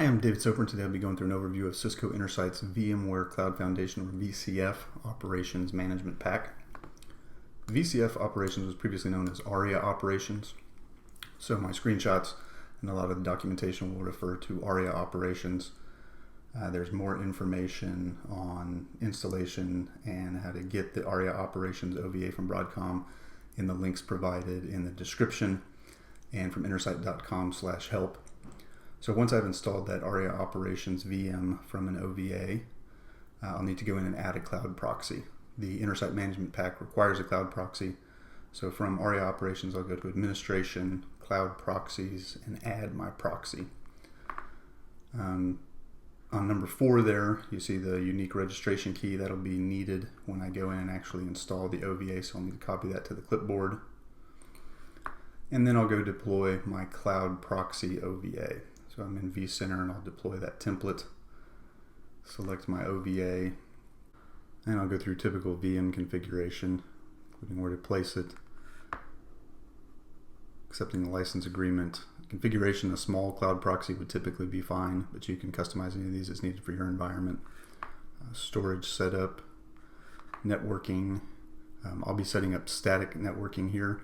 I'm David Soper, and today I'll be going through an overview of Cisco Intersight's VMware Cloud Foundation, or VCF, Operations Management Pack. VCF Operations was previously known as ARIA Operations, so my screenshots and a lot of the documentation will refer to ARIA Operations. There's more information on installation and how to get the ARIA Operations OVA from Broadcom in the links provided in the description and from intersight.com/help. So once I've installed that ARIA Operations VM from an OVA, I'll need to go in and add a cloud proxy. The Intersight Management Pack requires a cloud proxy. So from ARIA Operations, I'll go to Administration, Cloud Proxies, and add my proxy. On number 4 there, you see the unique registration key. That'll be needed when I go in and actually install the OVA, so I'll need to copy that to the clipboard. And then I'll go deploy my cloud proxy OVA. So I'm in vCenter and I'll deploy that template, select my OVA, and I'll go through typical VM configuration, including where to place it, accepting the license agreement. Configuration, a small cloud proxy would typically be fine, but you can customize any of these as needed for your environment. Storage setup, networking. I'll be setting up static networking here.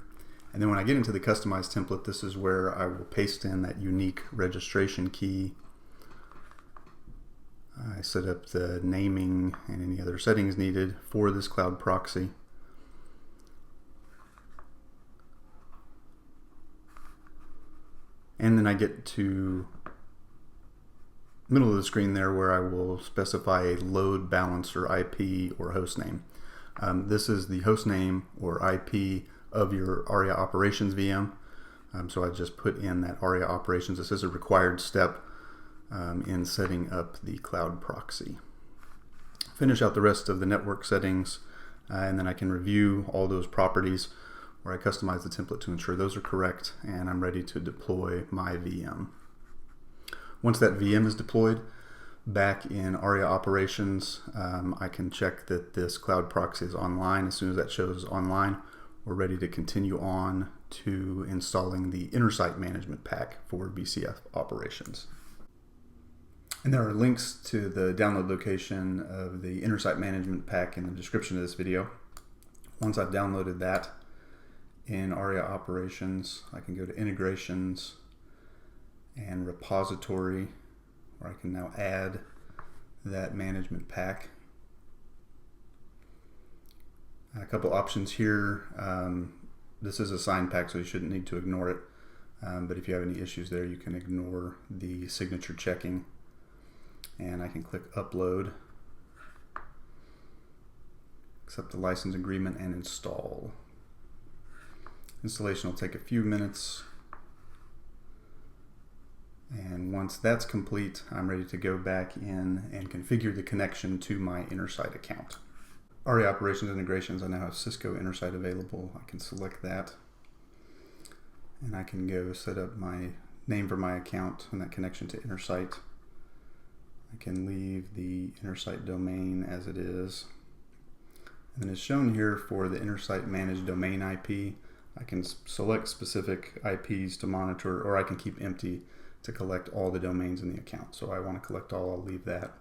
And then when I get into the customized template, this is where I will paste in that unique registration key. I set up the naming and any other settings needed for this cloud proxy. And then I get to the middle of the screen there where I will specify a load balancer IP or host name. This is the host name or IP of your ARIA Operations VM. So I just put in that ARIA Operations. This is a required step in setting up the cloud proxy. Finish out the rest of the network settings, and then I can review all those properties where I customize the template to ensure those are correct, and I'm ready to deploy my VM. Once that VM is deployed, back in ARIA Operations, I can check that this cloud proxy is online. As soon as that shows online, we're ready to continue on to installing the Intersight Management Pack for VCF Operations. And there are links to the download location of the Intersight Management Pack in the description of this video. Once I've downloaded that in ARIA Operations, I can go to Integrations and Repository, where I can now add that management pack. A couple options here. This is a signed pack, so you shouldn't need to ignore it. But if you have any issues there, you can ignore the signature checking. And I can click Upload, accept the license agreement, and install. Installation will take a few minutes. And once that's complete, I'm ready to go back in and configure the connection to my Intersight account. ARIA Operations Integrations, I now have Cisco Intersight available. I can select that, and I can go set up my name for my account and that connection to Intersight. I can leave the Intersight domain as it is. And then as shown here for the Intersight Managed Domain IP, I can select specific IPs to monitor, or I can keep empty to collect all the domains in the account. So I want to collect all, I'll leave that.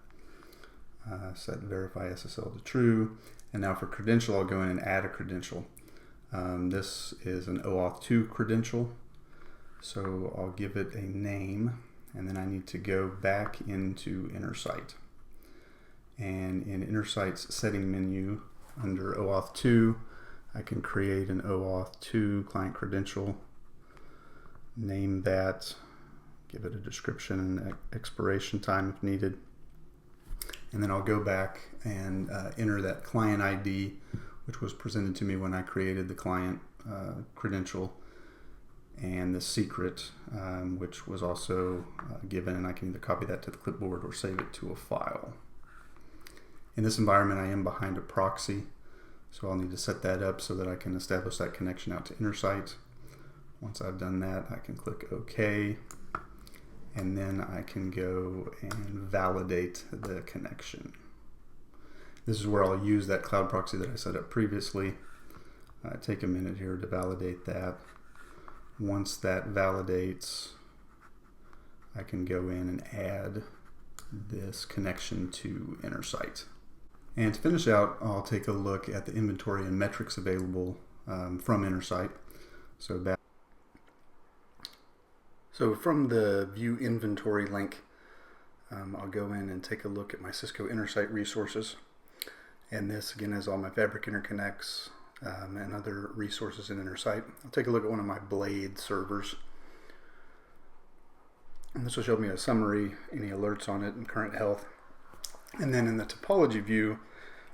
Set verify SSL to true. And now for credential, I'll go in and add a credential. This is an OAuth 2 credential. So I'll give it a name, and then I need to go back into Intersight. And in Intersight's setting menu under OAuth 2, I can create an OAuth 2 client credential, name that, give it a description and expiration time if needed. And then I'll go back and enter that client ID, which was presented to me when I created the client credential, and the secret, which was also given, and I can either copy that to the clipboard or save it to a file. In this environment, I am behind a proxy, so I'll need to set that up so that I can establish that connection out to Intersight. Once I've done that, I can click OK. And then I can go and validate the connection. This is where I'll use that cloud proxy that I set up previously. Take a minute here to validate that. Once that validates, I can go in and add this connection to Intersight. And to finish out, I'll take a look at the inventory and metrics available from Intersight. So from the View Inventory link, I'll go in and take a look at my Cisco Intersight resources. And this, again, has all my fabric interconnects and other resources in Intersight. I'll take a look at one of my Blade servers. And this will show me a summary, any alerts on it, and current health. And then in the topology view,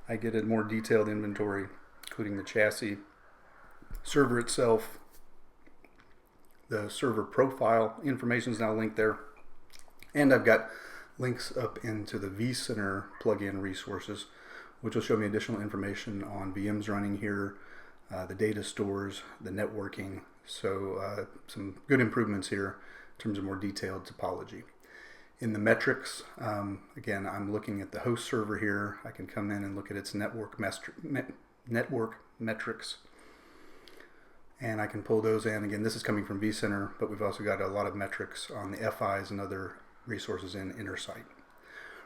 I get a more detailed inventory, including the chassis, server itself, the server profile information is now linked there, and I've got links up into the vCenter plugin resources, which will show me additional information on VMs running here, the data stores, the networking. So some good improvements here in terms of more detailed topology. In the metrics, again, I'm looking at the host server here. I can come in and look at its network metrics, and I can pull those in. Again, this is coming from vCenter, but we've also got a lot of metrics on the FIs and other resources in Intersight.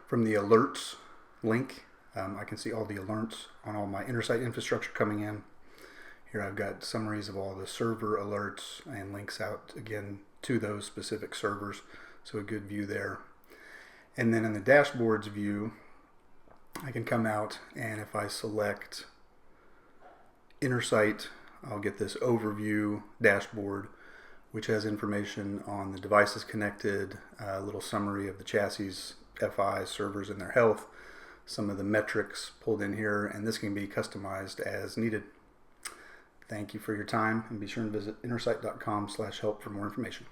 From the alerts link, I can see all the alerts on all my Intersight infrastructure coming in. Here I've got summaries of all the server alerts and links out again to those specific servers. So a good view there. And then in the dashboards view, I can come out, and if I select Intersight, I'll get this overview dashboard, which has information on the devices connected, a little summary of the chassis, FI, servers, and their health, some of the metrics pulled in here, and this can be customized as needed. Thank you for your time, and be sure to visit intersight.com/help for more information.